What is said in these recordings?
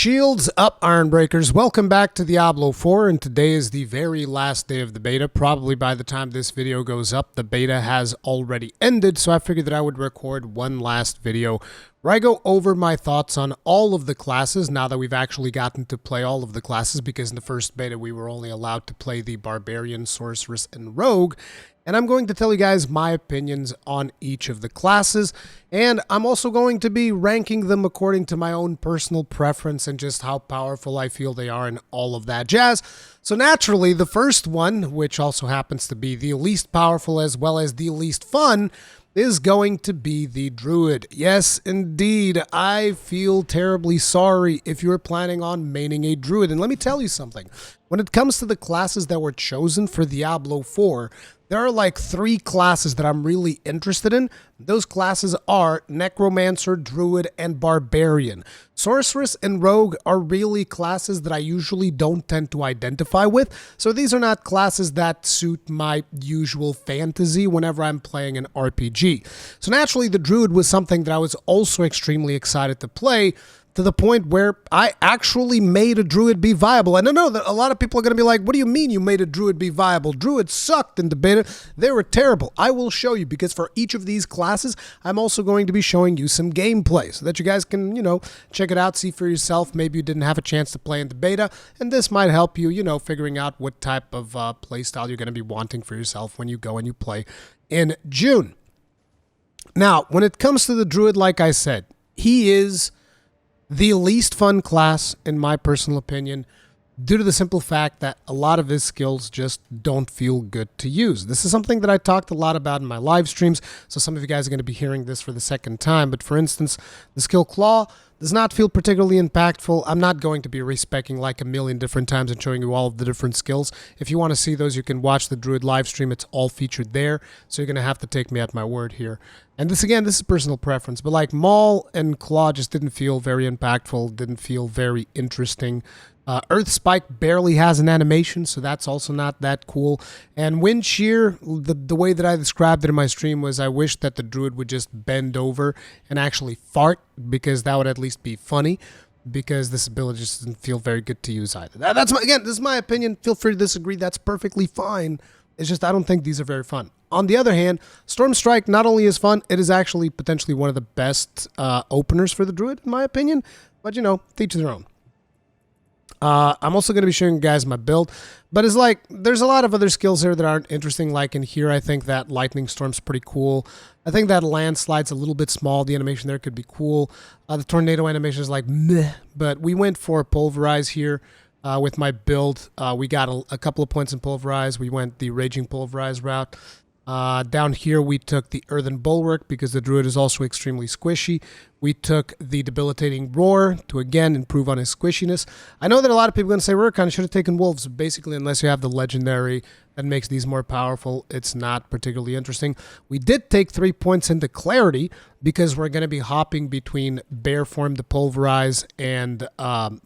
Shields up, Ironbreakers. Welcome back to Diablo 4, and today is the very last day of the beta. Probably by the time this video goes up, the beta has already ended, so I figured that I would record one last video where I go over my thoughts on all of the classes now that we've actually gotten to play all of the classes, because in the first beta we were only allowed to play the Barbarian, Sorcerer, and Rogue. And I'm going to tell you guys my opinions on each of the classes, and I'm also going to be ranking them according to my own personal preference and just how powerful I feel they are and all of that jazz. So naturally, the first one, which also happens to be the least powerful as well as the least fun, is going to be the Druid. Yes, indeed, I feel terribly sorry if you're planning on maining a Druid. And let me tell you something. When it comes to the classes that were chosen for Diablo 4, there are like 3 classes that I'm really interested in. Those classes are Necromancer, Druid, and Barbarian. Sorceress and Rogue are really classes that I usually don't tend to identify with, so these are not classes that suit my usual fantasy whenever I'm playing an RPG. So naturally, the Druid was something that I was also extremely excited to play, to the point where I actually made a Druid be viable. And I know that a lot of people are going to be like, what do you mean you made a Druid be viable? Druids sucked in the beta. They were terrible. I will show you, because for each of these classes, I'm also going to be showing you some gameplay so that you guys can, check it out, see for yourself. Maybe you didn't have a chance to play in the beta, and this might help you, figuring out what type of playstyle you're going to be wanting for yourself when you go and you play in June. Now, when it comes to the Druid, like I said, he is the least fun class, in my personal opinion, due to the simple fact that a lot of his skills just don't feel good to use. This is something that I talked a lot about in my live streams, so some of you guys are going to be hearing this for the second time. But for instance, the skill Claw does not feel particularly impactful. I'm not going to be respecing like a million different times and showing you all of the different skills. If you want to see those, you can watch the Druid live stream. It's all featured there, so you're going to have to take me at my word here. And this, again, this is personal preference, but like Maul and Claw just didn't feel very impactful, didn't feel very interesting. Earth Spike barely has an animation, so that's also not that cool. And Wind Shear, the way that I described it in my stream was I wish that the Druid would just bend over and actually fart, because that would at least be funny, because this ability just doesn't feel very good to use either. Again, this is my opinion. Feel free to disagree. That's perfectly fine. It's just I don't think these are very fun. On the other hand, Storm Strike not only is fun, it is actually potentially one of the best openers for the Druid, in my opinion. But, teach their own. I'm also going to be showing you guys my build, but it's like there's a lot of other skills here that aren't interesting. Like in here, I think that Lightning Storm's pretty cool. I think that Landslide's a little bit small. The animation there could be cool. The Tornado animation is like meh, but we went for Pulverize here with my build. We got a couple of points in Pulverize. We went the Raging Pulverize route. Down here, we took the Earthen Bulwark because the Druid is also extremely squishy. We took the Debilitating Roar to, again, improve on his squishiness. I know that a lot of people are going to say, Rurikhan should have taken Wolves. Basically, unless you have the Legendary that makes these more powerful, it's not particularly interesting. We did take 3 points into Clarity because we're going to be hopping between Bear form to Pulverize and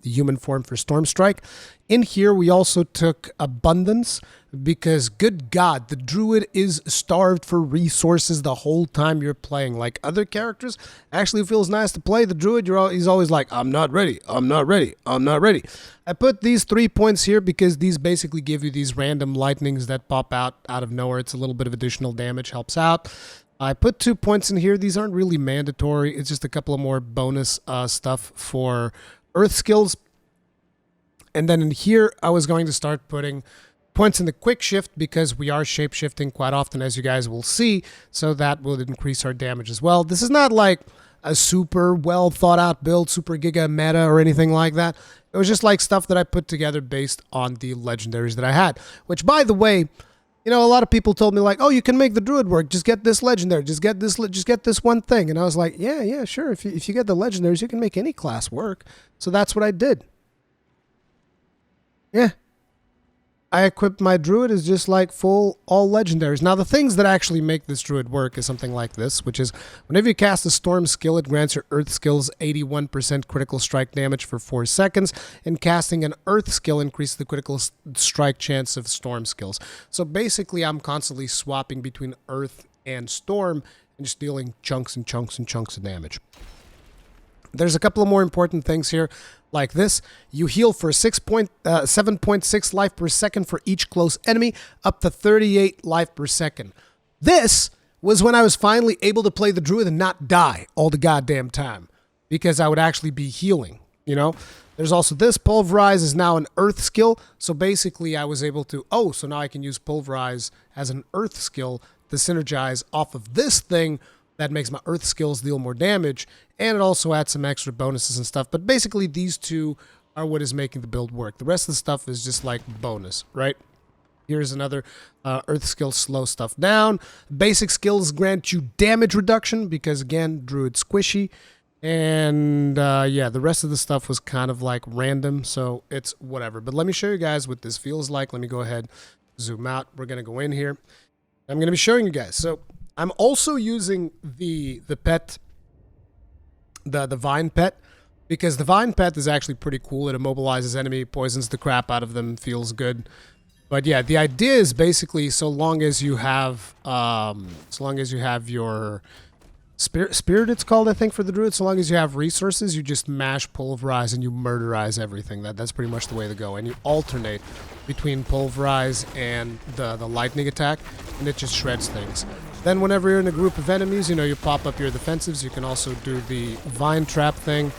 Human form for Storm Strike. In here, we also took Abundance because, good God, the Druid is starved for resources the whole time you're playing. Like other characters, actually feels nice to play. The Druid, he's always like, I'm not ready, I'm not ready, I'm not ready. I put these 3 points here because these basically give you these random lightnings that pop out of nowhere. It's a little bit of additional damage, helps out. I put 2 points in here. These aren't really mandatory. It's just a couple of more bonus stuff for Earth skills. And then in here, I was going to start putting points in the Quick Shift because we are shape-shifting quite often, as you guys will see, so that will increase our damage as well. This is not like a super well-thought-out build, super giga meta or anything like that. It was just like stuff that I put together based on the legendaries that I had, which, by the way, a lot of people told me like, oh, you can make the Druid work. Just get this legendary. Just get this one thing. And I was like, yeah, sure. If you get the legendaries, you can make any class work. So that's what I did. Yeah. I equipped my Druid as just like full all legendaries. Now, the things that actually make this Druid work is something like this, which is whenever you cast a Storm skill, it grants your Earth skills 81% critical strike damage for 4 seconds, and casting an Earth skill increases the critical strike chance of Storm skills. So basically, I'm constantly swapping between Earth and Storm and just dealing chunks and chunks and chunks of damage. There's a couple of more important things here, like this. You heal for 7.6 life per second for each close enemy, up to 38 life per second. This was when I was finally able to play the Druid and not die all the goddamn time, because I would actually be healing, you know? There's also this. Pulverize is now an earth skill, so basically I was able to, so now I can use Pulverize as an earth skill to synergize off of this thing that makes my earth skills deal more damage, and it also adds some extra bonuses and stuff. But basically these two are what is making the build work. The rest of the stuff is just like bonus, right? Here's another earth skill, slow stuff down. Basic skills grant you damage reduction because, again, Druid squishy. And yeah, the rest of the stuff was kind of like random, so it's whatever. But let me show you guys what this feels like. Let me go ahead, zoom out. We're going to go in here. I'm going to be showing you guys. So I'm also using the pet, the Vine pet, because the Vine pet is actually pretty cool. It immobilizes enemy, poisons the crap out of them, feels good. But yeah, the idea is basically so long as you have your spirit, it's called, I think, for the Druid. So long as you have resources, you just mash Pulverize and you murderize everything. That's pretty much the way to go. And you alternate between Pulverize and the lightning attack, and it just shreds things. Then whenever you're in a group of enemies, you know, you pop up your defensives. You can also do the Vine Trap thing,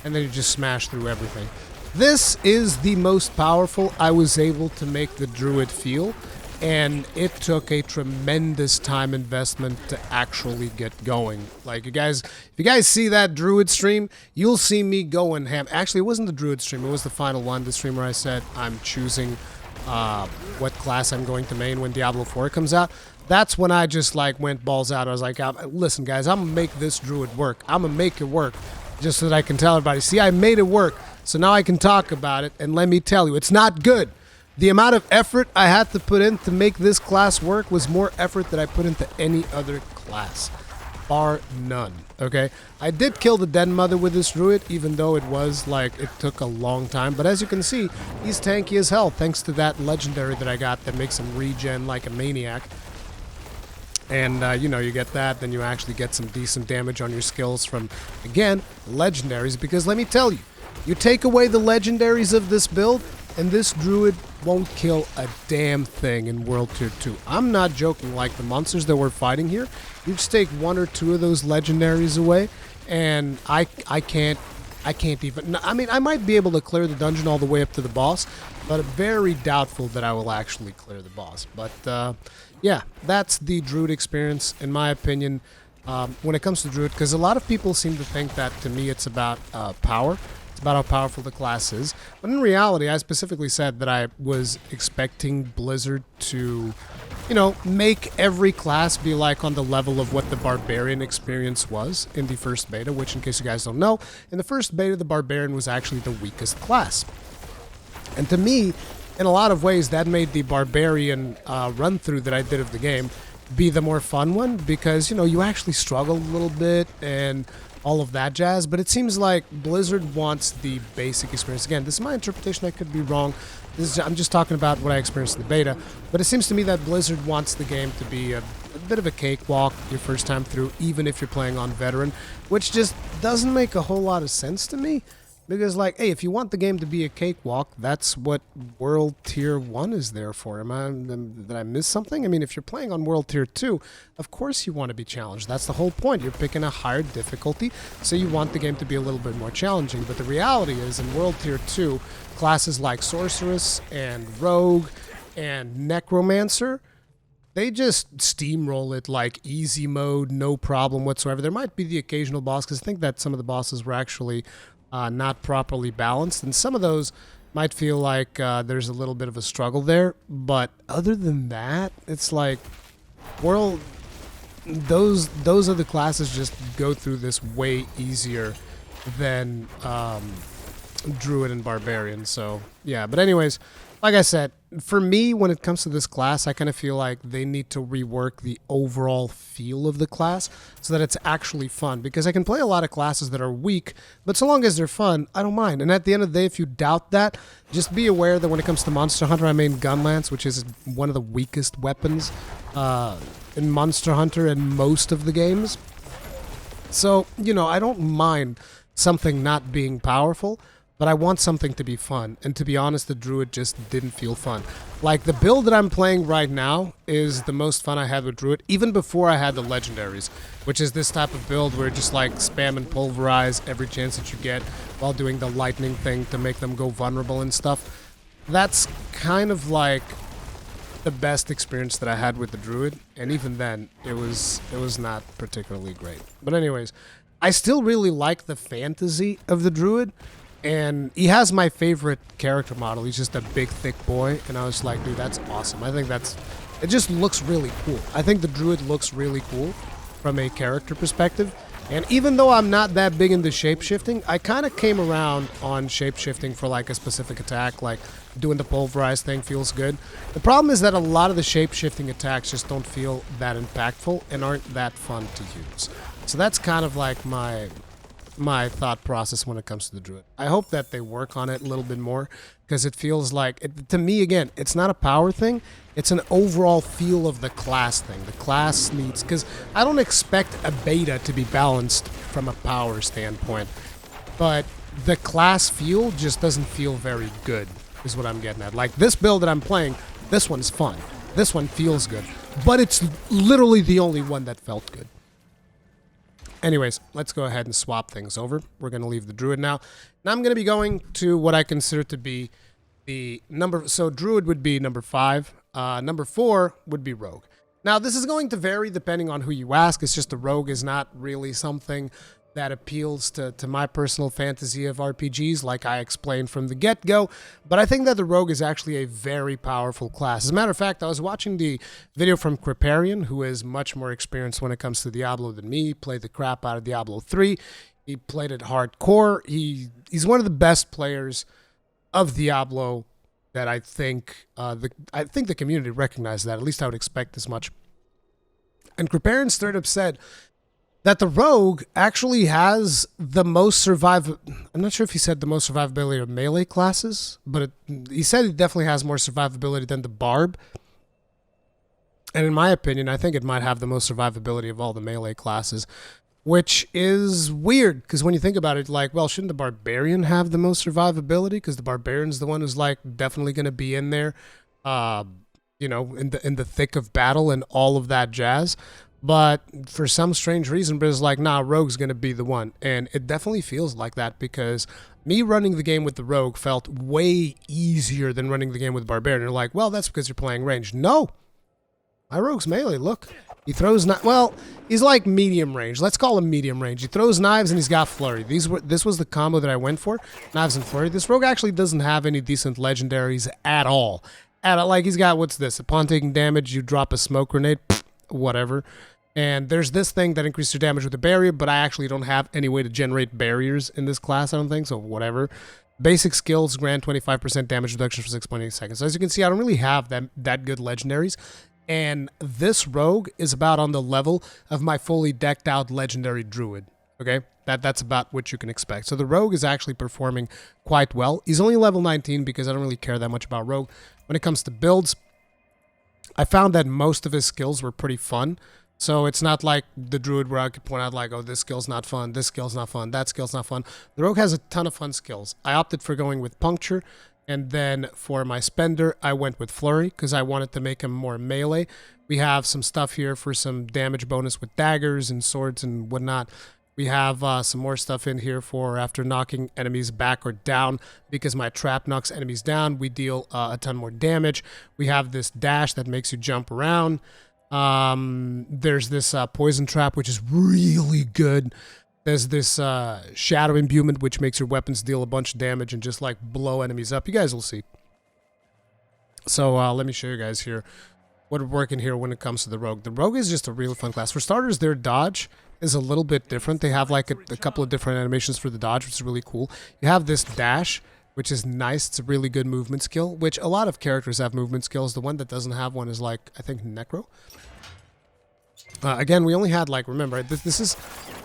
and then you just smash through everything. This is the most powerful I was able to make the Druid feel, and it took a tremendous time investment to actually get going. Like, if you guys see that Druid stream, you'll see me going ham. Actually, it wasn't the Druid stream, it was the final one, the stream where I said I'm choosing what class I'm going to main when Diablo 4 comes out. That's when I just like went balls out. I was like, listen guys, I'm gonna make this Druid work. I'm gonna make it work just so that I can tell everybody, see, I made it work. So now I can talk about it, and let me tell you, it's not good. The amount of effort I had to put in to make this class work was more effort than I put into any other class, bar none, okay? I did kill the Den Mother with this Druid, even though it was like, it took a long time, but as you can see, he's tanky as hell thanks to that legendary that I got that makes him regen like a maniac. And, you know, you get that, then you actually get some decent damage on your skills from, again, legendaries, because let me tell you, you take away the legendaries of this build, and this Druid won't kill a damn thing in World Tier 2. I'm not joking, like the monsters that we're fighting here, you just take one or two of those legendaries away, and I can't even, I mean, I might be able to clear the dungeon all the way up to the boss, but very doubtful that I will actually clear the boss. But, yeah, that's the Druid experience, in my opinion, when it comes to Druid, because a lot of people seem to think that, to me, it's about power. About how powerful the class is, but in reality, I specifically said that I was expecting Blizzard to, you know, make every class be like on the level of what the Barbarian experience was in the first beta, which, in case you guys don't know, in the first beta, the Barbarian was actually the weakest class. And to me, in a lot of ways, that made the Barbarian run-through that I did of the game be the more fun one, because, you know, you actually struggle a little bit and all of that jazz, but it seems like Blizzard wants the basic experience. Again, this is my interpretation, I could be wrong. I'm just talking about what I experienced in the beta, but it seems to me that Blizzard wants the game to be a bit of a cakewalk your first time through, even if you're playing on Veteran, which just doesn't make a whole lot of sense to me. Because, like, hey, if you want the game to be a cakewalk, that's what World Tier 1 is there for. Did I miss something? I mean, if you're playing on World Tier 2, of course you want to be challenged. That's the whole point. You're picking a higher difficulty, so you want the game to be a little bit more challenging. But the reality is, in World Tier 2, classes like Sorceress and Rogue and Necromancer, they just steamroll it like easy mode, no problem whatsoever. There might be the occasional boss, because I think that some of the bosses were actually not properly balanced, and some of those might feel like there's a little bit of a struggle there, but other than that, it's like those other classes just go through this way easier than Druid and Barbarian. So yeah, but anyways, like I said, for me, when it comes to this class, I kind of feel like they need to rework the overall feel of the class so that it's actually fun. Because I can play a lot of classes that are weak, but so long as they're fun, I don't mind. And at the end of the day, if you doubt that, just be aware that when it comes to Monster Hunter, I main Gunlance, which is one of the weakest weapons in Monster Hunter in most of the games. So, you know, I don't mind something not being powerful, but I want something to be fun. And to be honest, the Druid just didn't feel fun. Like, the build that I'm playing right now is the most fun I had with Druid, even before I had the legendaries, which is this type of build where just like spam and pulverize every chance that you get while doing the lightning thing to make them go vulnerable and stuff. That's kind of like the best experience that I had with the Druid, and even then, it was not particularly great. But anyways, I still really like the fantasy of the Druid, and he has my favorite character model. He's just a big, thick boy, and I was like, dude, that's awesome. I think it just looks really cool. I think the Druid looks really cool from a character perspective, and even though I'm not that big into shape-shifting, I kind of came around on shape-shifting for like a specific attack, like doing the pulverize thing feels good. The problem is that a lot of the shape-shifting attacks just don't feel that impactful and aren't that fun to use. So that's kind of like my thought process when it comes to the Druid. I hope that they work on it a little bit more, because it feels like, to me, again, it's not a power thing, it's an overall feel of the class thing. The class needs, because I don't expect a beta to be balanced from a power standpoint, but the class feel just doesn't feel very good, is what I'm getting at. Like, this build that I'm playing, this one's fun. This one feels good, but it's literally the only one that felt good. Anyways, let's go ahead and swap things over. We're going to leave the Druid now. Now I'm going to be going to what I consider to be the number... So Druid would be number 5. Number 4 would be Rogue. Now this is going to vary depending on who you ask. It's just the Rogue is not really something that appeals to my personal fantasy of RPGs, like I explained from the get-go. But I think that the Rogue is actually a very powerful class. As a matter of fact, I was watching the video from Barbarian, who is much more experienced when it comes to Diablo than me. He played the crap out of Diablo 3. He played it hardcore. He's one of the best players of Diablo that I think the community recognized that. At least I would expect as much. And Barbarian straight up said that the Rogue actually has the most I'm not sure if he said the most survivability of melee classes, but he said it definitely has more survivability than the Barb. And in my opinion, I think it might have the most survivability of all the melee classes, which is weird, because when you think about it, like, well, shouldn't the Barbarian have the most survivability? Because the Barbarian's the one who's, like, definitely going to be in there, you know, in the thick of battle and all of that jazz. But for some strange reason, but it's like, nah, Rogue's going to be the one. And it definitely feels like that, because me running the game with the Rogue felt way easier than running the game with Barbarian. You're like, well, that's because you're playing range. No. My Rogue's melee, look. He throws, well, he's like medium range. Let's call him medium range. He throws knives and he's got flurry. This was the combo that I went for, knives and flurry. This Rogue actually doesn't have any decent legendaries at all. Like, he's got, what's this? Upon taking damage, you drop a smoke grenade, whatever. And there's this thing that increases your damage with a barrier, but I actually don't have any way to generate barriers in this class, I don't think, so whatever. Basic skills grant 25% damage reduction for 6.8 seconds. So as you can see, I don't really have that good legendaries. And this Rogue is about on the level of my fully decked out legendary Druid. Okay? That's about what you can expect. So the Rogue is actually performing quite well. He's only level 19 because I don't really care that much about Rogue. When it comes to builds, I found that most of his skills were pretty fun. So it's not like the Druid where I could point out like, oh, this skill's not fun, this skill's not fun, that skill's not fun. The Rogue has a ton of fun skills. I opted for going with Puncture, and then for my Spender, I went with Flurry because I wanted to make him more melee. We have some stuff here for some damage bonus with daggers and swords and whatnot. We have some more stuff in here for after knocking enemies back or down, because my trap knocks enemies down, we deal a ton more damage. We have this dash that makes you jump around. There's this poison trap, which is really good. There's this shadow imbuement, which makes your weapons deal a bunch of damage and just like blow enemies up. You guys will see. So let me show you guys here what we're working here when it comes to the Rogue. The Rogue is just a really fun class. For starters, their dodge is a little bit different. They have like a couple of different animations for the dodge, which is really cool. You have this dash, which is nice. It's a really good movement skill, which a lot of characters have movement skills. The one that doesn't have one is like, I think, Necro. Again, we only had, like, remember, this is,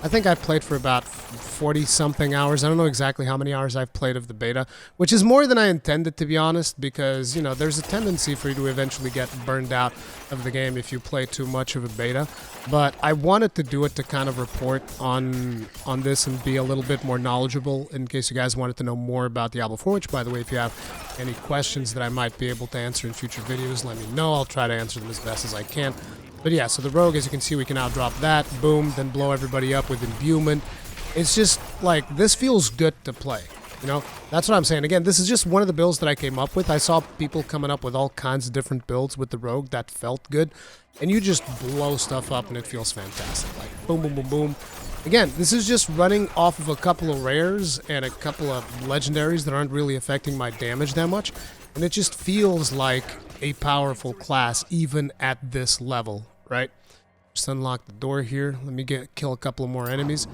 I think I played for about 40-something hours. I don't know exactly how many hours I've played of the beta, which is more than I intended, to be honest, because, you know, there's a tendency for you to eventually get burned out of the game if you play too much of a beta. But I wanted to do it to kind of report on this and be a little bit more knowledgeable in case you guys wanted to know more about Diablo 4, which, by the way, if you have any questions that I might be able to answer in future videos, let me know. I'll try to answer them as best as I can. But yeah, so the rogue, as you can see, we can now drop that, boom, then blow everybody up with imbuement. It's just, like, this feels good to play, you know? That's what I'm saying. Again, this is just one of the builds that I came up with. I saw people coming up with all kinds of different builds with the rogue that felt good, and you just blow stuff up and it feels fantastic. Like, boom, boom, boom, boom. Again, this is just running off of a couple of rares and a couple of legendaries that aren't really affecting my damage that much, and it just feels like a powerful class even at this level, right? Just unlock the door here. Let me kill a couple of more enemies.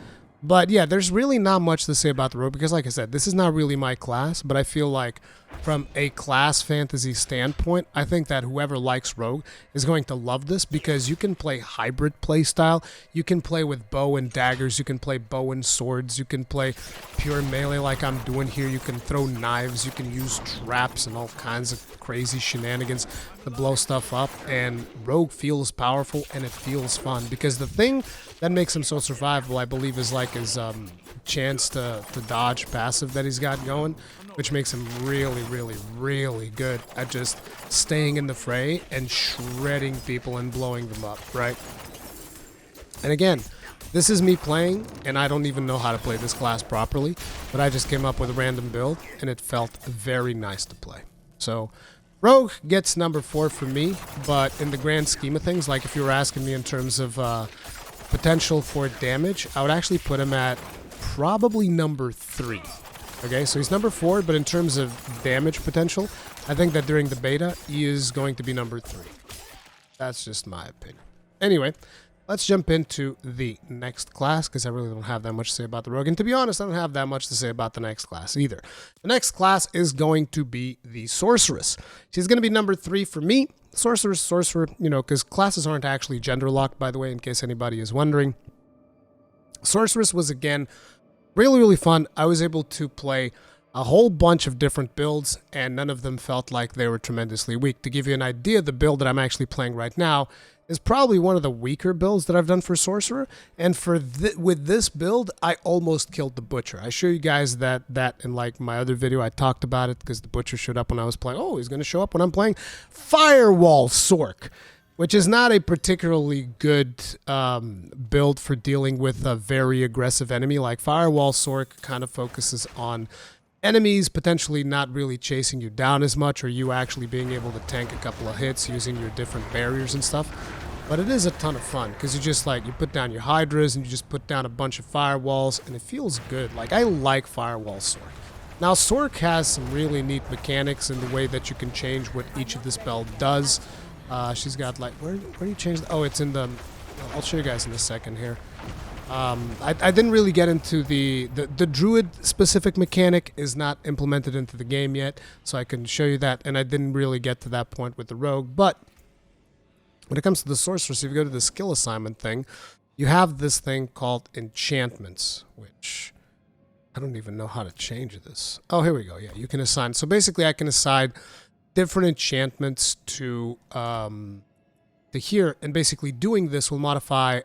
But yeah, there's really not much to say about the rogue because, like I said, this is not really my class, but I feel like from a class fantasy standpoint, I think that whoever likes rogue is going to love this because you can play hybrid playstyle. You can play with bow and daggers. You can play bow and swords. You can play pure melee like I'm doing here. You can throw knives. You can use traps and all kinds of crazy shenanigans to blow stuff up. And rogue feels powerful and it feels fun because the thing that makes him so survivable, I believe, is like his chance to dodge passive that he's got going, which makes him really, really, really good at just staying in the fray and shredding people and blowing them up, right? And again, this is me playing, and I don't even know how to play this class properly, but I just came up with a random build, and it felt very nice to play. So, rogue gets number 4 for me, but in the grand scheme of things, like if you were asking me in terms of potential for damage, I would actually put him at probably number 3. Okay, so he's number 4, but in terms of damage potential, I think that during the beta, he is going to be number 3. That's just my opinion. Anyway, let's jump into the next class, because I really don't have that much to say about the rogue. And to be honest, I don't have that much to say about the next class either. The next class is going to be the Sorceress. She's going to be number 3 for me. Sorcerer, you know, because classes aren't actually gender locked, by the way, in case anybody is wondering. Sorceress was, again, really, really fun. I was able to play a whole bunch of different builds, and none of them felt like they were tremendously weak. To give you an idea, the build that I'm actually playing right now is probably one of the weaker builds that I've done for Sorcerer, and for with this build, I almost killed the Butcher. I show you guys that in like my other video, I talked about it because the Butcher showed up when I was playing. Oh, he's going to show up when I'm playing Firewall Sork, which is not a particularly good build for dealing with a very aggressive enemy. Like Firewall Sork kind of focuses on enemies potentially not really chasing you down as much, or you actually being able to tank a couple of hits using your different barriers and stuff. But it is a ton of fun because you just like, you put down your Hydras and you just put down a bunch of firewalls and it feels good. Like, I like Firewall Sork. Now, Sork has some really neat mechanics in the way that you can change what each of the spell does. She's got like, where do you change? Oh, it's in the, I'll show you guys in a second here. I didn't really get into the Druid specific mechanic is not implemented into the game yet, so I can show you that, and I didn't really get to that point with the Rogue. But when it comes to the Sorcerer, so if you go to the skill assignment thing, you have this thing called enchantments, which I don't even know how to change this. Oh, here we go. Yeah, you can assign. So basically, I can assign different enchantments to here, and basically doing this will modify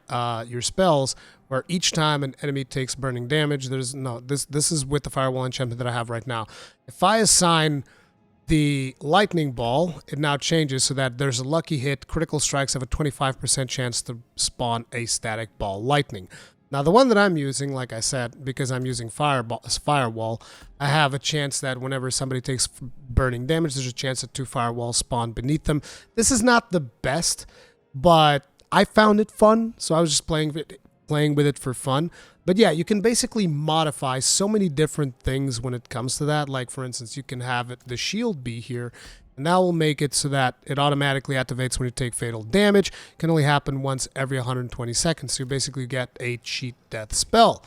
your spells, where each time an enemy takes burning damage, this is with the firewall enchantment that I have right now. If I assign the lightning ball, it now changes so that there's a lucky hit. Critical strikes have a 25% chance to spawn a static ball lightning. Now, the one that I'm using, like I said, because I'm using firewall, I have a chance that whenever somebody takes burning damage, there's a chance that 2 firewalls spawn beneath them. This is not the best, but I found it fun, so I was just playing with it for fun. But yeah, you can basically modify so many different things when it comes to that. Like, for instance, you can have the shield be here, and that will make it so that it automatically activates when you take fatal damage. It can only happen once every 120 seconds, so you basically get a cheat death spell.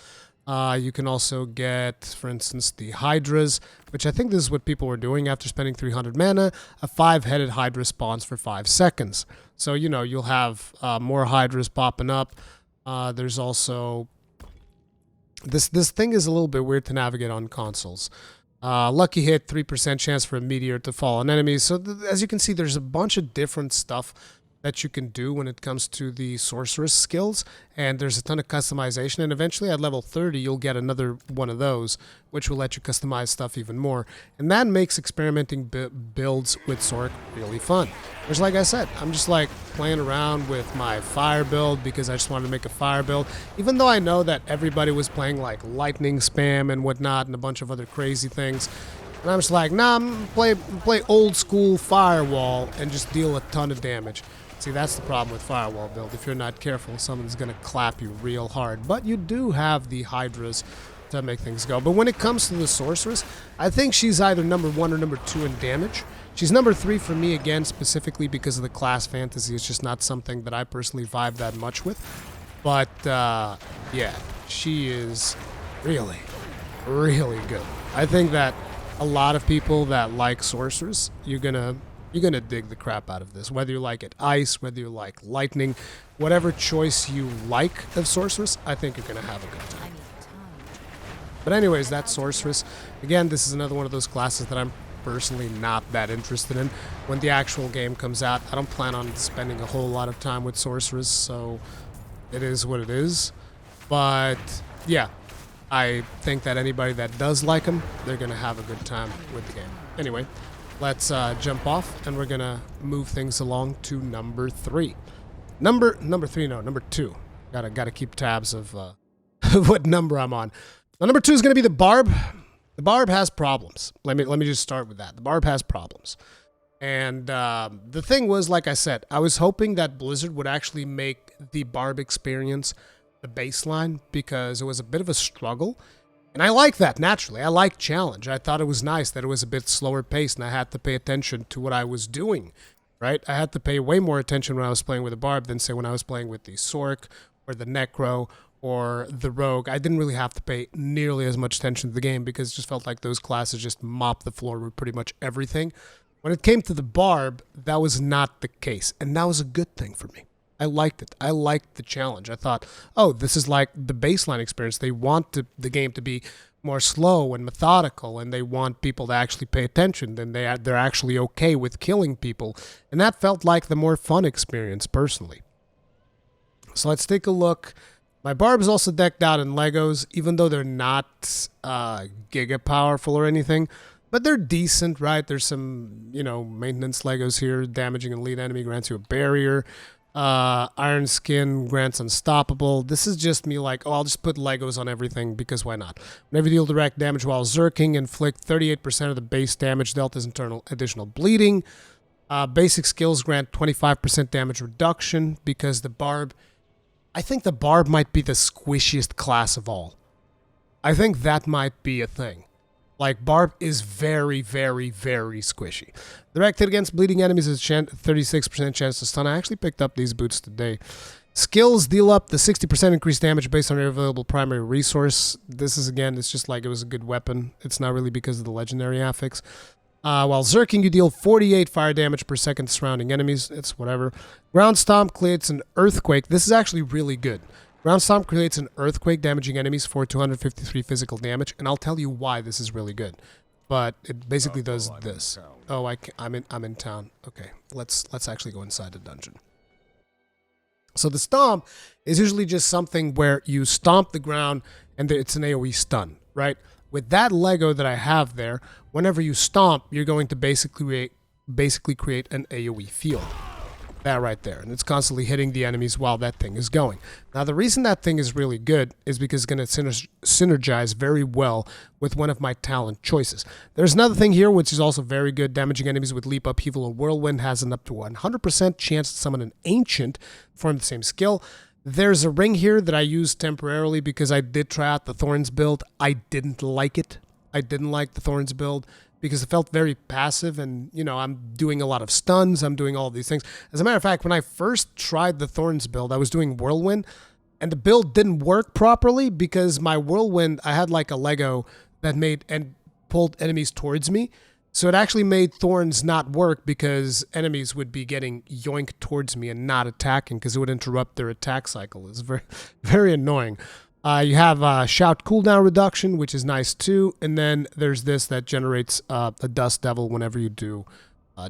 You can also get, for instance, the Hydras, which I think this is what people were doing after spending 300 mana. A 5-headed Hydra spawns for 5 seconds. So, you know, you'll have more Hydras popping up. There's also... This thing is a little bit weird to navigate on consoles. Lucky hit, 3% chance for a meteor to fall on enemies. So as you can see, there's a bunch of different stuff that you can do when it comes to the sorceress skills, and there's a ton of customization, and eventually at level 30 you'll get another one of those, which will let you customize stuff even more, and that makes experimenting builds with Sorc really fun. Which, like I said, I'm just like playing around with my fire build because I just wanted to make a fire build, even though I know that everybody was playing like lightning spam and whatnot and a bunch of other crazy things. And I'm just like, nah, I'm gonna play old school firewall and just deal a ton of damage. See, that's the problem with firewall build. If you're not careful, someone's going to clap you real hard. But you do have the Hydras to make things go. But when it comes to the Sorceress, I think she's either number 1 or number 2 in damage. She's number 3 for me, again, specifically because of the class fantasy. It's just not something that I personally vibe that much with. But, yeah, she is really, really good. I think that a lot of people that like Sorceress, you're gonna dig the crap out of this. Whether you like it ice, whether you like lightning, whatever choice you like of Sorceress, I think you're gonna have a good time. But anyways, that's Sorceress. Again, this is another one of those classes that I'm personally not that interested in. When the actual game comes out, I don't plan on spending a whole lot of time with Sorceress, so it is what it is. But yeah, I think that anybody that does like them, they're gonna have a good time with the game. Anyway, let's jump off, and we're gonna move things along to number 3. Number 3, no, number 2. Gotta keep tabs of what number I'm on. Now, number 2 is gonna be the Barb. The Barb has problems. Let me just start with that. The Barb has problems, and the thing was, like I said, I was hoping that Blizzard would actually make the Barb experience the baseline, because it was a bit of a struggle. And I like that, naturally. I like challenge. I thought it was nice that it was a bit slower paced and I had to pay attention to what I was doing, right? I had to pay way more attention when I was playing with a Barb than, say, when I was playing with the Sorc or the Necro or the Rogue. I didn't really have to pay nearly as much attention to the game because it just felt like those classes just mopped the floor with pretty much everything. When it came to the Barb, that was not the case, and that was a good thing for me. I liked it. I liked the challenge. I thought, oh, this is like the baseline experience. They want the game to be more slow and methodical, and they want people to actually pay attention. Then they're actually okay with killing people. And that felt like the more fun experience, personally. So let's take a look. My Barb is also decked out in Legos, even though they're not giga powerful or anything. But they're decent, right? There's some, you know, maintenance Legos here. Damaging an elite enemy grants you a barrier. Iron Skin grants Unstoppable. This is just me like, oh, I'll just put Legos on everything because why not? Whenever you deal direct damage while zerking, inflict 38% of the base damage dealt as internal additional bleeding. Basic skills grant 25% damage reduction because the Barb, I think the Barb might be the squishiest class of all. I think that might be a thing. Like, Barb is very, very, very squishy. Direct hit against bleeding enemies is 36% chance to stun. I actually picked up these boots today. Skills deal up the 60% increased damage based on your available primary resource. This is, again, it's just like it was a good weapon. It's not really because of the legendary affix. While zerking, you deal 48 fire damage per second to surrounding enemies. It's whatever. Ground Stomp creates an earthquake. This is actually really good. Ground Stomp creates an earthquake, damaging enemies for 253 physical damage, and I'll tell you why this is really good. But it basically does this. Oh, I'm in town. Okay, let's actually go inside the dungeon. So the Stomp is usually just something where you stomp the ground and it's an AoE stun, right? With that Lego that I have there, whenever you stomp, you're going to basically create an AoE field. That right there, and it's constantly hitting the enemies while that thing is going. Now, the reason that thing is really good is because it's going to synergize very well with one of my talent choices. There's another thing here which is also very good. Damaging enemies with Leap, Upheaval, or Whirlwind has an up to 100% chance to summon an Ancient, perform the same skill. There's a ring here that I used temporarily because I did try out the Thorns build. I didn't like it. I didn't like the Thorns build because it felt very passive, and, you know, I'm doing a lot of stuns, I'm doing all these things. As a matter of fact, when I first tried the Thorns build, I was doing Whirlwind, And the build didn't work properly because my whirlwind, I had like a Lego that made and pulled enemies towards me. So it actually made thorns not work because enemies would be getting yoinked towards me and not attacking because it would interrupt their attack cycle. It's very, very annoying. You have shout cooldown reduction, which is nice too. And then there's this that generates a dust devil whenever you do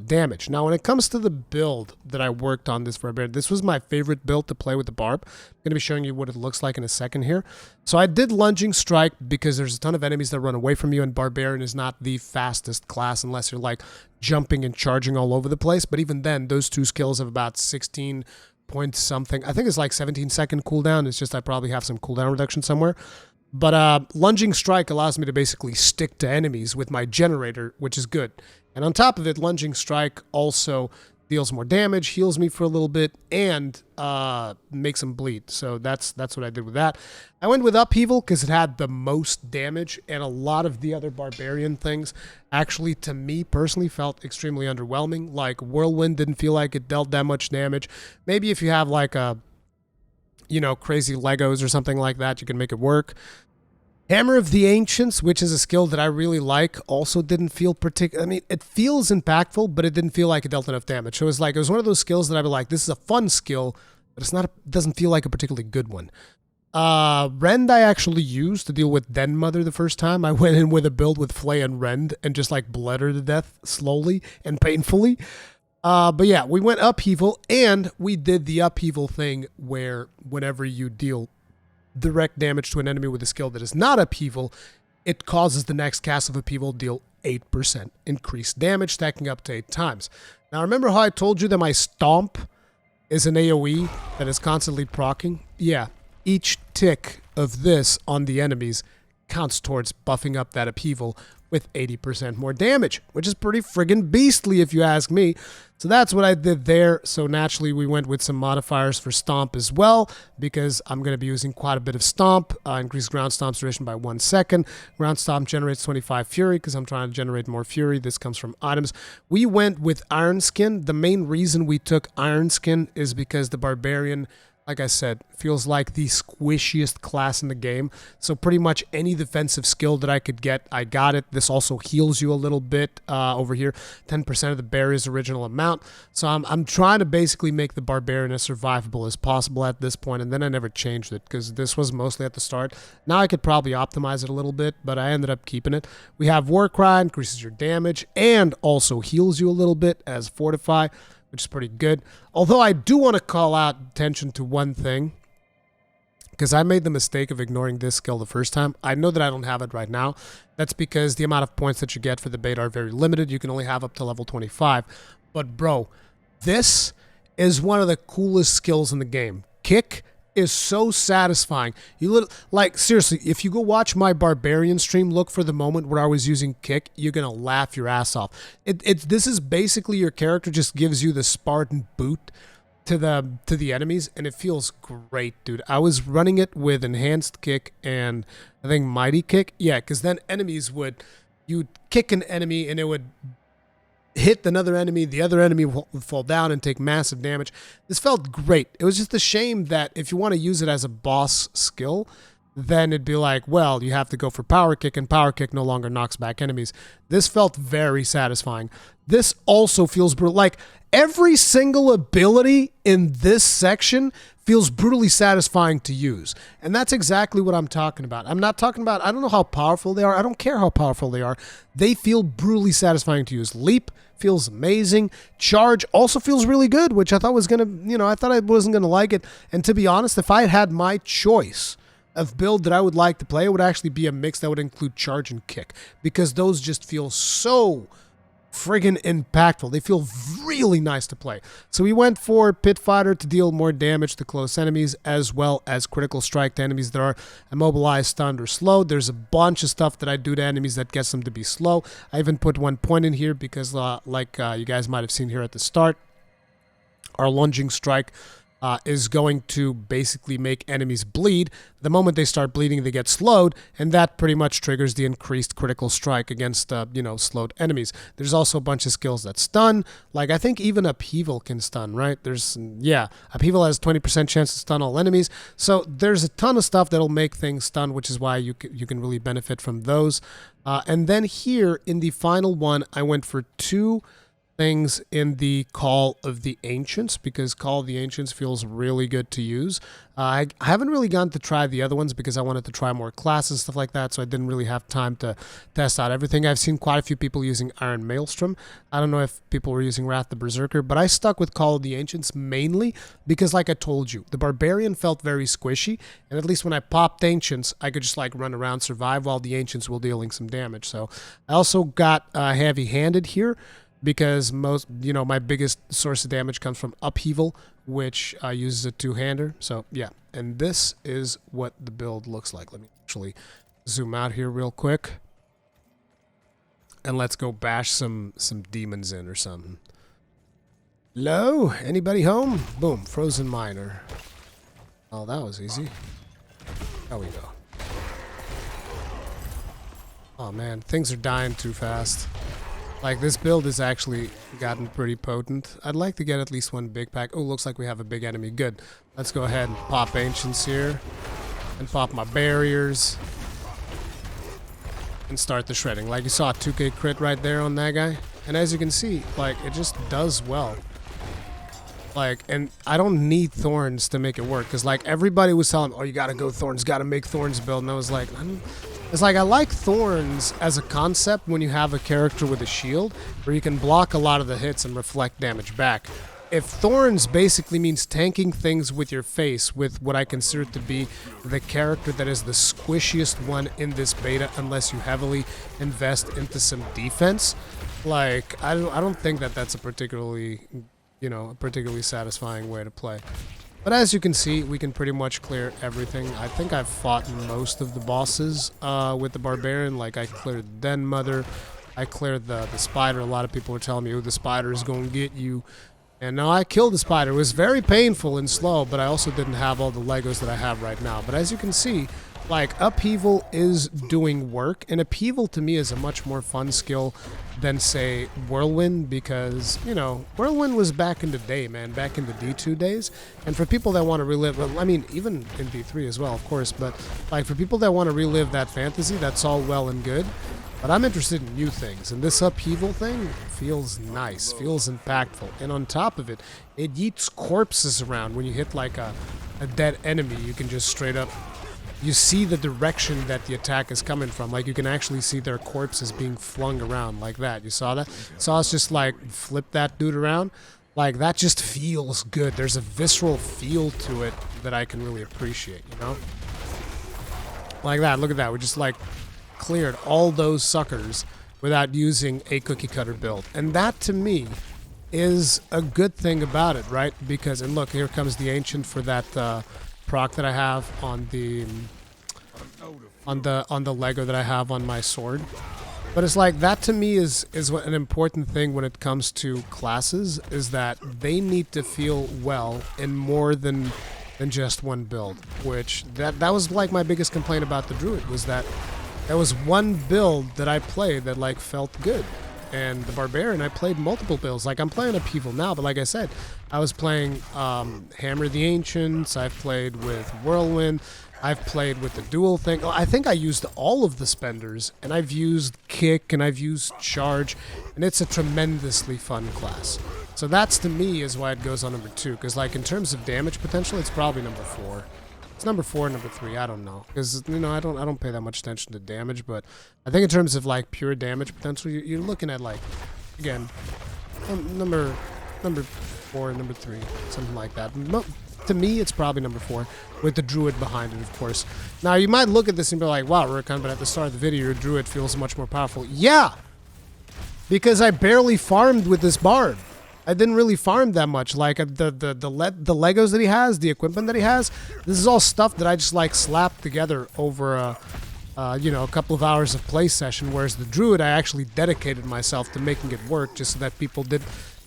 damage. Now, when it comes to the build that I worked on this Barbarian, this was my favorite build to play with the Barb. I'm going to be showing you what it looks like in a second here. So I did Lunging Strike because there's a ton of enemies that run away from you, and Barbarian is not the fastest class unless you're like jumping and charging all over the place. But even then, those two skills have about 16 point something. I think it's like 17-second cooldown. It's just I probably have some cooldown reduction somewhere. But Lunging Strike allows me to basically stick to enemies with my generator, which is good. And on top of it, Lunging Strike also deals more damage, heals me for a little bit, and makes them bleed. So that's what I did with that. I went with Upheaval because it had the most damage, and a lot of the other Barbarian things actually, to me personally, felt extremely underwhelming. Like Whirlwind didn't feel like it dealt that much damage. Maybe if you have like a, you know, crazy Legos or something like that, you can make it work. Hammer of the Ancients, which is a skill that I really like, also didn't feel particular. I mean, it feels impactful, but it didn't feel like it dealt enough damage. So it was one of those skills that I'd be like, this is a fun skill, but it doesn't feel like a particularly good one. Rend I actually used to deal with Den Mother the first time. I went in with a build with Flay and Rend and just like bled her to death slowly and painfully. But yeah, we went Upheaval, and we did the Upheaval thing where whenever you deal direct damage to an enemy with a skill that is not Upheaval, it causes the next cast of Upheaval to deal 8% increased damage, stacking up to 8 times. Now remember how I told you that my Stomp is an AoE that is constantly proccing? Yeah, each tick of this on the enemies counts towards buffing up that Upheaval with 80% more damage, which is pretty friggin' beastly if you ask me. So that's what I did there. So naturally we went with some modifiers for Stomp as well, because I'm going to be using quite a bit of Stomp. Increase Ground Stomp's duration by 1 second. Ground Stomp generates 25 Fury because I'm trying to generate more Fury. This comes from items. We went with Iron Skin. The main reason we took Iron Skin is because the Barbarian, like I said, feels like the squishiest class in the game. So pretty much any defensive skill that I could get, I got it. This also heals you a little bit over here. 10% of the barrier's original amount. So I'm trying to basically make the Barbarian as survivable as possible at this point, and then I never changed it because this was mostly at the start. Now I could probably optimize it a little bit, but I ended up keeping it. We have Warcry, increases your damage, and also heals you a little bit as Fortify, which is pretty good. Although I do want to call out attention to one thing, because I made the mistake of ignoring this skill the first time. I know that I don't have it right now. That's because the amount of points that you get for the beta are very limited. You can only have up to level 25. But bro, this is one of the coolest skills in the game. Kick is so satisfying. Like seriously, if you go watch my Barbarian stream, look for the moment where I was using Kick, you're gonna laugh your ass off. This is basically your character just gives you the Spartan boot to the enemies, and it feels great, dude. I was running it with Enhanced Kick and I think Mighty Kick. Yeah, because then you'd kick an enemy and it would hit another enemy, the other enemy would fall down and take massive damage. This felt great. It was just a shame that if you want to use it as a boss skill, then it'd be like, well, you have to go for Power Kick, and Power Kick no longer knocks back enemies. This felt very satisfying. This also feels brutal. Like, every single ability in this section feels brutally satisfying to use. And that's exactly what I'm talking about. I'm not talking about, I don't know how powerful they are. I don't care how powerful they are. They feel brutally satisfying to use. Leap feels amazing. Charge also feels really good, which I thought was going to, I thought I wasn't going to like it. And to be honest, if I had my choice of build that I would like to play, it would actually be a mix that would include Charge and Kick, because those just feel so friggin' impactful. They feel really nice to play. So we went for Pit Fighter to deal more damage to close enemies, as well as Critical Strike to enemies that are immobilized, stunned, or slowed. There's a bunch of stuff that I do to enemies that gets them to be slow. I even put 1 point in here because, you guys might have seen here at the start, our Lunging Strike is going to basically make enemies bleed. The moment they start bleeding, they get slowed, and that pretty much triggers the increased critical strike against, slowed enemies. There's also a bunch of skills that stun. Like, I think even Upheaval can stun, right? Upheaval has 20% chance to stun all enemies. So there's a ton of stuff that'll make things stun, which is why you can really benefit from those. And then here, in the final one, I went for 2 things in the Call of the Ancients, because Call of the Ancients feels really good to use. I haven't really gotten to try the other ones because I wanted to try more classes, stuff like that, so I didn't really have time to test out everything. I've seen quite a few people using Iron Maelstrom. I don't know if people were using Wrath the Berserker, but I stuck with Call of the Ancients mainly because, like I told you, the Barbarian felt very squishy, and at least when I popped Ancients, I could just like run around, survive, while the Ancients were dealing some damage. So I also got heavy-handed here, because my biggest source of damage comes from Upheaval, which uses a 2-hander. So yeah, and this is what the build looks like. Let me actually zoom out here real quick, and let's go bash some demons in or something. Hello, anybody home? Boom, Frozen Miner. Oh, that was easy. There we go. Oh man, things are dying too fast. Like, this build has actually gotten pretty potent. I'd like to get at least 1 big pack. Oh, looks like we have a big enemy. Good. Let's go ahead and pop Ancients here. And pop my barriers. And start the shredding. Like, you saw a 2k crit right there on that guy. And as you can see, like, it just does well. Like, and I don't need Thorns to make it work. Because, like, everybody was telling me, oh, you gotta go Thorns, gotta make Thorns build. And I was like, it's like, I like Thorns as a concept when you have a character with a shield, where you can block a lot of the hits and reflect damage back. If Thorns basically means tanking things with your face, with what I consider to be the character that is the squishiest one in this beta, unless you heavily invest into some defense, like, I don't think that that's a particularly satisfying way to play. But as you can see, we can pretty much clear everything. I think I've fought most of the bosses with the Barbarian. Like, I cleared the Den Mother, I cleared the Spider. A lot of people were telling me, oh, the Spider is going to get you. And now I killed the Spider. It was very painful and slow, but I also didn't have all the Legos that I have right now. But as you can see, like, Upheaval is doing work, and Upheaval to me is a much more fun skill than, say, Whirlwind, because, Whirlwind was back in the day, man, back in the D2 days, and for people that want to relive, well, I mean, even in D3 as well, of course, but, like, for people that want to relive that fantasy, that's all well and good, but I'm interested in new things, and this Upheaval thing feels nice, feels impactful, and on top of it, it yeets corpses around. When you hit, like, a dead enemy, you can just straight up, you see the direction that the attack is coming from. Like, you can actually see their corpses being flung around like that. You saw that? Saw us just, like, flip that dude around? Like, that just feels good. There's a visceral feel to it that I can really appreciate, Like that. Look at that. We just, like, cleared all those suckers without using a cookie cutter build. And that, to me, is a good thing about it, right? Because, and look, here comes the Ancient for that, proc that I have on the Lego that I have on my sword. But it's like, that to me is what an important thing when it comes to classes, is that they need to feel well in more than just one build. Which that was like my biggest complaint about the Druid, was that there was one build that I played that like felt good. And the Barbarian, I played multiple builds. Like, I'm playing Upheaval now, but like I said, I was playing Hammer the Ancients, I've played with Whirlwind, I've played with the dual thing. Oh, I think I used all of the spenders, and I've used Kick, and I've used Charge, and it's a tremendously fun class. So that's, to me, is why it goes on number 2, because like, in terms of damage potential, it's probably number 4. It's number 4, number 3, I don't know, because I don't pay that much attention to damage, but I think in terms of like pure damage potential, you're looking at, like, again, number 4, number 3, something like that. To me, it's probably number 4, with the Druid behind it, of course. Now, you might look at this and be like, wow, Rurikhan, but at the start of the video, your Druid feels much more powerful. Yeah, because I barely farmed with this Bard. I didn't really farm that much. Like, the Legos that he has, the equipment that he has, this is all stuff that I just, like, slapped together over a couple of hours of play session, whereas the Druid, I actually dedicated myself to making it work, just so that people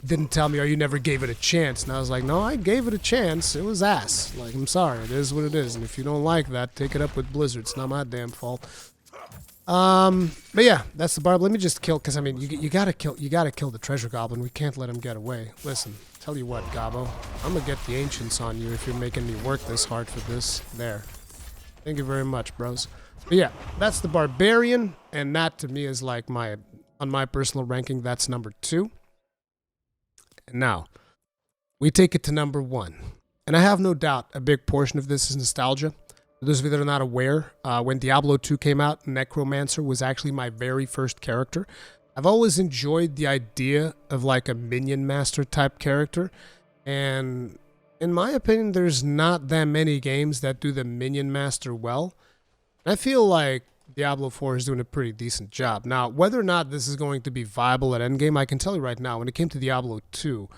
didn't tell me, or you never gave it a chance. And I was like, no, I gave it a chance. It was ass. Like, I'm sorry. It is what it is. And if you don't like that, take it up with Blizzard. It's not my damn fault. But yeah, that's the barb. Let me just kill, because I mean, you gotta kill the treasure goblin. We can't let him get away. Listen, tell you what, Gabo, I'm gonna get the ancients on you if you're making me work this hard for this. There. Thank you very much, bros. But yeah, that's the barbarian, and that to me is like on my personal ranking, that's number 2. And now, we take it to number 1. And I have no doubt a big portion of this is nostalgia. For those of you that are not aware, when Diablo 2 came out, Necromancer was actually my very first character. I've always enjoyed the idea of like a minion master type character. And in my opinion, there's not that many games that do the minion master well. I feel like Diablo 4 is doing a pretty decent job. Now, whether or not this is going to be viable at endgame, I can tell you right now, when it came to Diablo 2,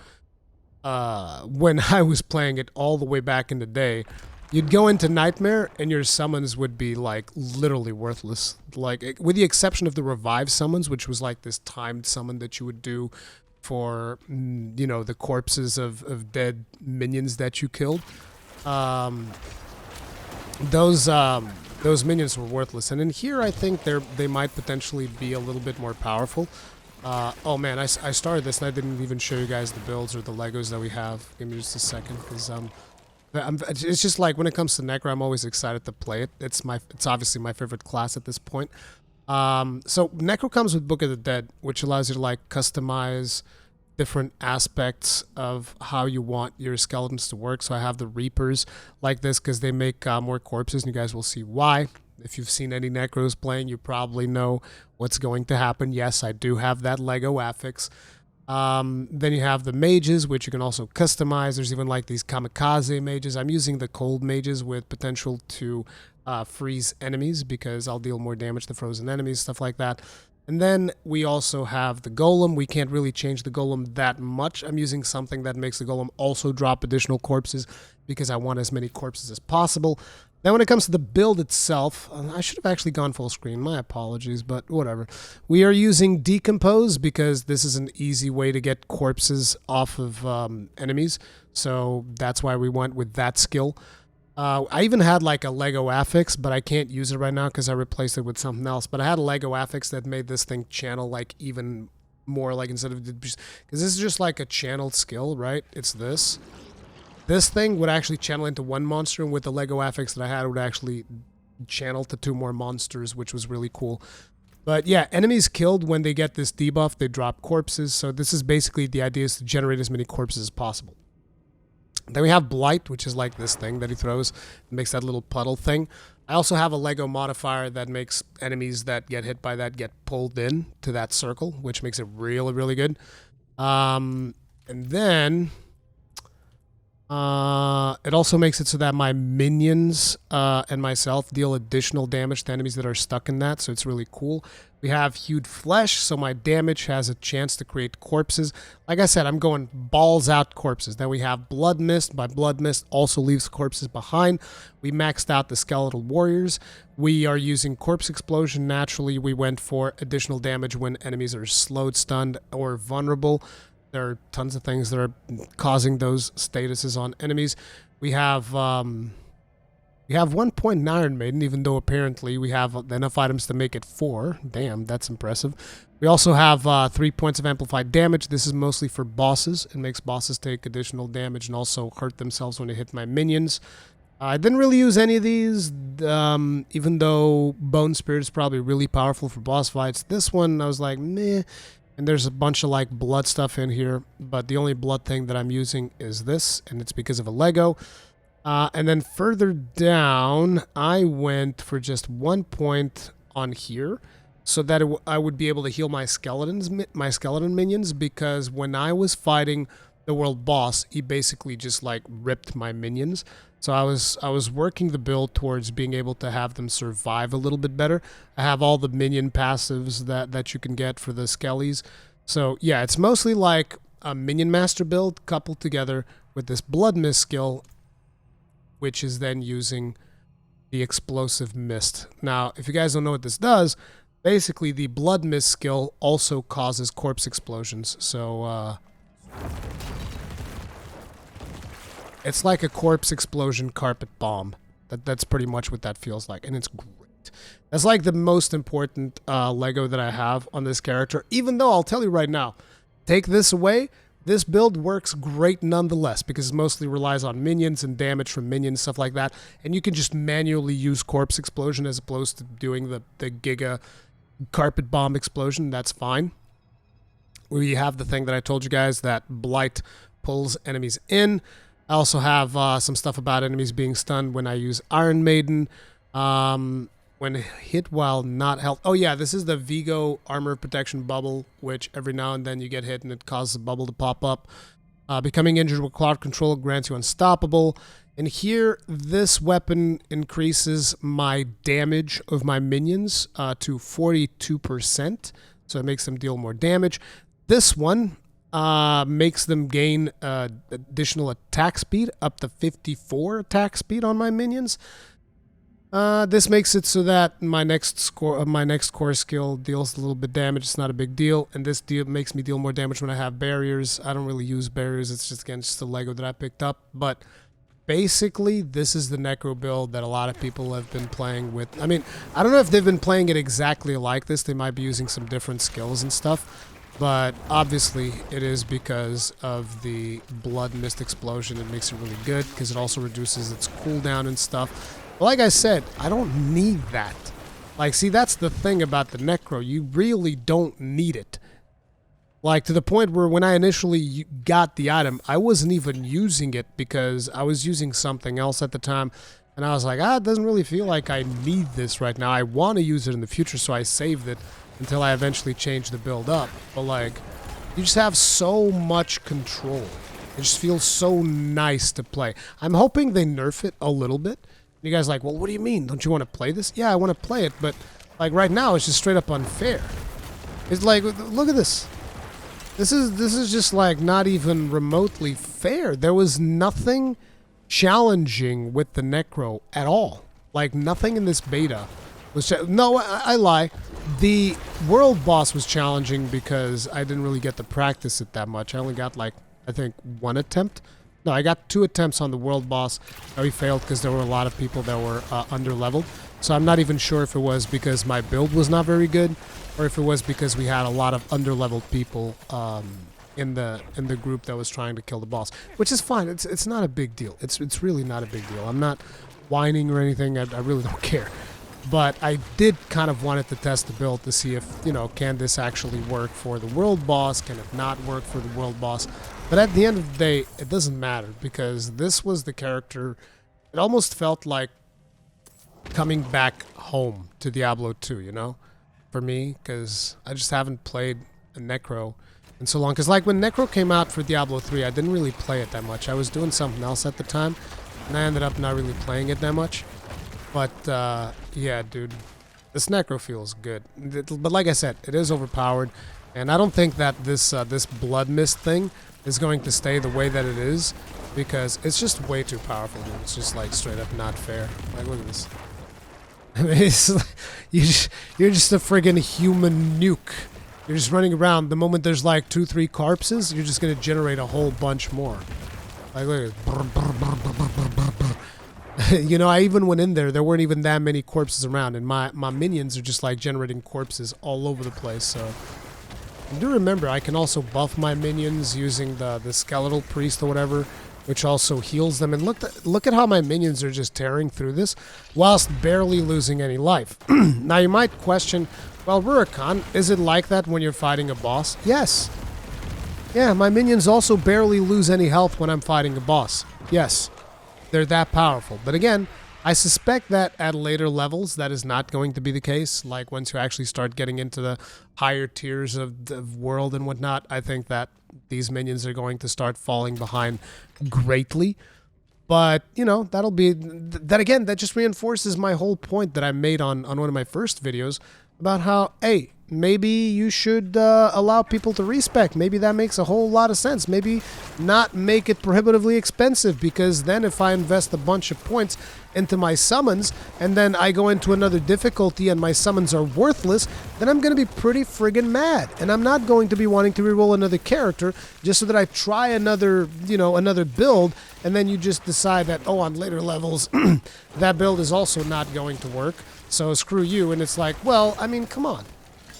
when I was playing it all the way back in the day, you'd go into Nightmare and your summons would be like literally worthless. Like, with the exception of the revive summons, which was like this timed summon that you would do for, you know, the corpses of dead minions that you killed. Those minions were worthless, and in here I think they might potentially be a little bit more powerful. Oh man, I started this and I didn't even show you guys the builds or the Legos that we have. Give me just a second, because it's just like when it comes to Necro, I'm always excited to play it. It's obviously my favorite class at this point. So Necro comes with Book of the Dead, which allows you to like customize different aspects of how you want your skeletons to work. So I have the Reapers like this because they make more corpses, and you guys will see why. If you've seen any Necros playing, you probably know what's going to happen. Yes, I do have that Lego affix. Then you have the mages, which you can also customize. There's even like these kamikaze mages. I'm using the cold mages with potential to freeze enemies, because I'll deal more damage to frozen enemies, stuff like that. And then we also have the golem. We can't really change the golem that much. I'm using something that makes the golem also drop additional corpses, because I want as many corpses as possible. Then when it comes to the build itself, I should have actually gone full screen. My apologies, but whatever. We are using Decompose because this is an easy way to get corpses off of enemies. So that's why we went with that skill. I even had like a Lego affix, but I can't use it right now because I replaced it with something else. But I had a Lego affix that made this thing channel like even more, like instead of, because this is just like a channeled skill, right? It's this. This thing would actually channel into one monster, and with the Lego affix that I had, it would actually channel to 2 more monsters, which was really cool. But yeah, enemies killed, when they get this debuff, they drop corpses. So this is basically the idea, is to generate as many corpses as possible. Then we have Blight, which is like this thing that he throws. It makes that little puddle thing. I also have a Lego modifier that makes enemies that get hit by that get pulled in to that circle, which makes it really, really good. And then it also makes it so that my minions and myself deal additional damage to enemies that are stuck in that, so it's really cool. We have Hewed Flesh, so my damage has a chance to create corpses. Like I said, I'm going balls out corpses. Then we have Blood Mist. My Blood Mist also leaves corpses behind. We maxed out the Skeletal Warriors. We are using Corpse Explosion. Naturally, we went for additional damage when enemies are slowed, stunned, or vulnerable. There are tons of things that are causing those statuses on enemies. We have 1 point in Iron Maiden, even though apparently we have enough items to make it 4. Damn, that's impressive. We also have 3 points of amplified damage. This is mostly for bosses. It makes bosses take additional damage and also hurt themselves when they hit my minions. I didn't really use any of these, even though Bone Spirit is probably really powerful for boss fights. This one, I was like, meh. And there's a bunch of like blood stuff in here, but the only blood thing that I'm using is this, and it's because of a Lego. And then further down, I went for just 1 point on here, so that I would be able to heal my skeleton minions, because when I was fighting the world boss, he basically just like ripped my minions. So I was working the build towards being able to have them survive a little bit better. I have all the minion passives that you can get for the skellies. So yeah, it's mostly like a minion master build coupled together with this Blood Mist skill, which is then using the Explosive Mist. Now, if you guys don't know what this does, basically the Blood Mist skill also causes corpse explosions. So It's like a corpse explosion carpet bomb. That's pretty much what that feels like, and it's great. That's like the most important Lego that I have on this character, even though I'll tell you right now, take this away, this build works great nonetheless, because it mostly relies on minions and damage from minions, stuff like that, and you can just manually use corpse explosion as opposed to doing the giga carpet bomb explosion. That's fine. We have the thing that I told you guys, that blight pulls enemies in. I also have some stuff about enemies being stunned when I use Iron Maiden. When hit while not held. Oh yeah, this is the Vigo armor protection bubble, which every now and then you get hit and it causes a bubble to pop up. Becoming injured with cloud control grants you unstoppable. And here, this weapon increases my damage of my minions to 42%. So it makes them deal more damage. This one makes them gain additional attack speed, up to 54 attack speed on my minions. This makes it so that my next core skill deals a little bit damage. It's not a big deal, and this makes me deal more damage when I have barriers. I don't really use barriers. It's just, again, just the Lego that I picked up. But basically, this is the Necro build that a lot of people have been playing with. I mean, I don't know if they've been playing it exactly like this. They might be using some different skills and stuff. But obviously, it is because of the Blood Mist Explosion. It makes it really good because it also reduces its cooldown and stuff. But like I said, I don't need that. Like, see, that's the thing about the Necro. You really don't need it. Like, to the point where when I initially got the item, I wasn't even using it because I was using something else at the time. And I was like, it doesn't really feel like I need this right now. I want to use it in the future, so I saved it until I eventually changed the build up. But, like, you just have so much control. It just feels so nice to play. I'm hoping they nerf it a little bit. You guys are like, well, what do you mean? Don't you want to play this? Yeah, I want to play it, but like right now, it's just straight up unfair. It's like, look at this. This is just like not even remotely fair. There was nothing challenging with the Necro at all. Like nothing in this beta was. No, I lie. The world boss was challenging because I didn't really get to practice it that much. I only got like, I think, one attempt. No, I got 2 attempts on the world boss. We failed because there were a lot of people that were under-leveled. So I'm not even sure if it was because my build was not very good, or if it was because we had a lot of under-leveled people in the group that was trying to kill the boss. Which is fine. It's not a big deal. It's really not a big deal. I'm not whining or anything. I really don't care. But I did kind of wanted to test the build to see if, you know, can this actually work for the world boss? Can it not work for the world boss? But at the end of the day, it doesn't matter because this was the character. It almost felt like coming back home to Diablo 2, you know, for me, because I just haven't played a Necro in so long. Because like when Necro came out for Diablo 3, I didn't really play it that much. I was doing something else at the time, and I ended up not really playing it that much. But yeah, dude, this Necro feels good. But like I said, it is overpowered, and I don't think that this this Blood Mist thing is going to stay the way that it is, because it's just way too powerful, dude. It's just like straight up not fair. Like, look at this. I mean, it's like, you're just a friggin' human nuke. You're just running around. The moment there's like 2-3 corpses, you're just gonna generate a whole bunch more. Like, look at it. You know, I even went in there. There weren't even that many corpses around, and my minions are just like generating corpses all over the place. So. Do remember, I can also buff my minions using the skeletal priest or whatever, which also heals them. And look at how my minions are just tearing through this, whilst barely losing any life. Now you might question, well, Rurikhan, is it like that when you're fighting a boss? Yes. Yeah, my minions also barely lose any health when I'm fighting a boss. Yes, they're that powerful. But again, I suspect that at later levels, that is not going to be the case. Like, once you actually start getting into the higher tiers of the world and whatnot, I think that these minions are going to start falling behind greatly. But, you know, that'll be... That, again, that just reinforces my whole point that I made on one of my first videos about how, hey, maybe you should allow people to respec. Maybe that makes a whole lot of sense. Maybe not make it prohibitively expensive, because then if I invest a bunch of points into my summons and then I go into another difficulty and my summons are worthless, then I'm going to be pretty friggin' mad. And I'm not going to be wanting to reroll another character just so that I try another, another build, and then you just decide that, oh, on later levels, that build is also not going to work. So screw you. And it's like, well, I mean, come on.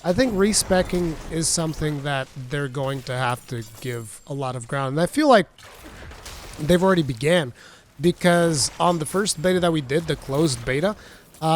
I think respecking is something that they're going to have to give a lot of ground. And I feel like they've already began, because on the first beta that we did, the closed beta,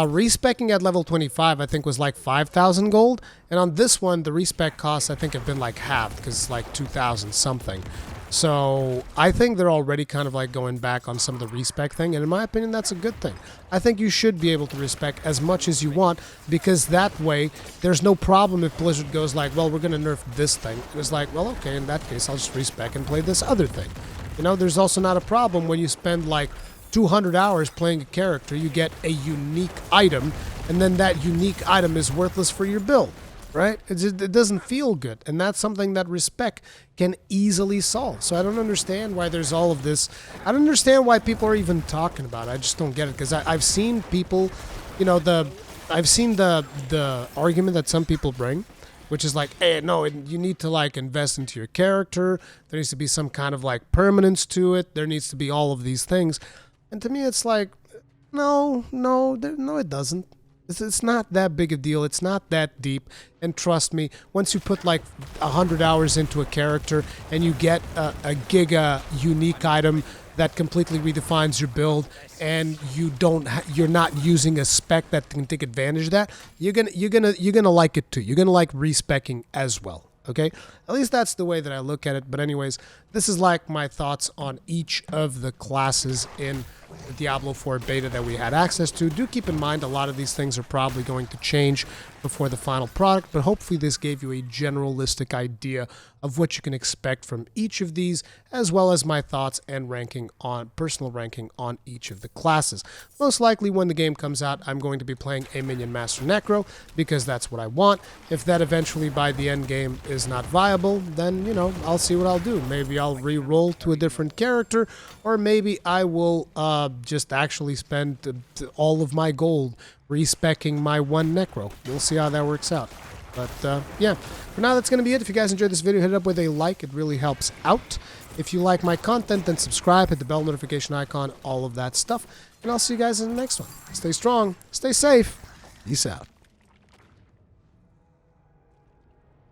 respecking at level 25 I think was like 5,000 gold, and on this one the respec costs I think have been like halved, because it's like 2,000 something. So I think they're already kind of like going back on some of the respec thing, and in my opinion that's a good thing. I think you should be able to respec as much as you want, because that way there's no problem if Blizzard goes like, well, we're gonna nerf this thing. It's like, well, okay, in that case I'll just respec and play this other thing. There's also not a problem when you spend like 200 hours playing a character, you get a unique item, and then that unique item is worthless for your build, right? It doesn't feel good, and that's something that respec can easily solve. So I don't understand why there's all of this. I don't understand why people are even talking about it. I just don't get it, because I've seen people, I've seen the argument that some people bring, which is like, hey, no, you need to like invest into your character. There needs to be some kind of like permanence to it. There needs to be all of these things. And to me, it's like, no, it doesn't. It's not that big a deal. It's not that deep. And trust me, once you put like 100 hours into a character and you get a giga unique item that completely redefines your build, and you're not using a spec that can take advantage of that, you're gonna like it too. You're gonna like respecking as well. Okay, at least that's the way that I look at it. But anyways, this is like my thoughts on each of the classes in the Diablo 4 beta that we had access to. Do keep in mind a lot of these things are probably going to change before the final product, but hopefully this gave you a generalistic idea of what you can expect from each of these, as well as my thoughts and personal ranking on each of the classes. Most likely when the game comes out, I'm going to be playing a Minion Master Necro, because that's what I want. If that eventually by the end game is not viable, then, I'll see what I'll do. Maybe I'll re-roll to a different character, or maybe I will just actually spend all of my gold respecking my one Necro. We'll see how that works out. But yeah, for now that's going to be it. If you guys enjoyed this video, hit it up with a like. It really helps out. If you like my content, then subscribe, hit the bell notification icon, all of that stuff. And I'll see you guys in the next one. Stay strong, stay safe, peace out.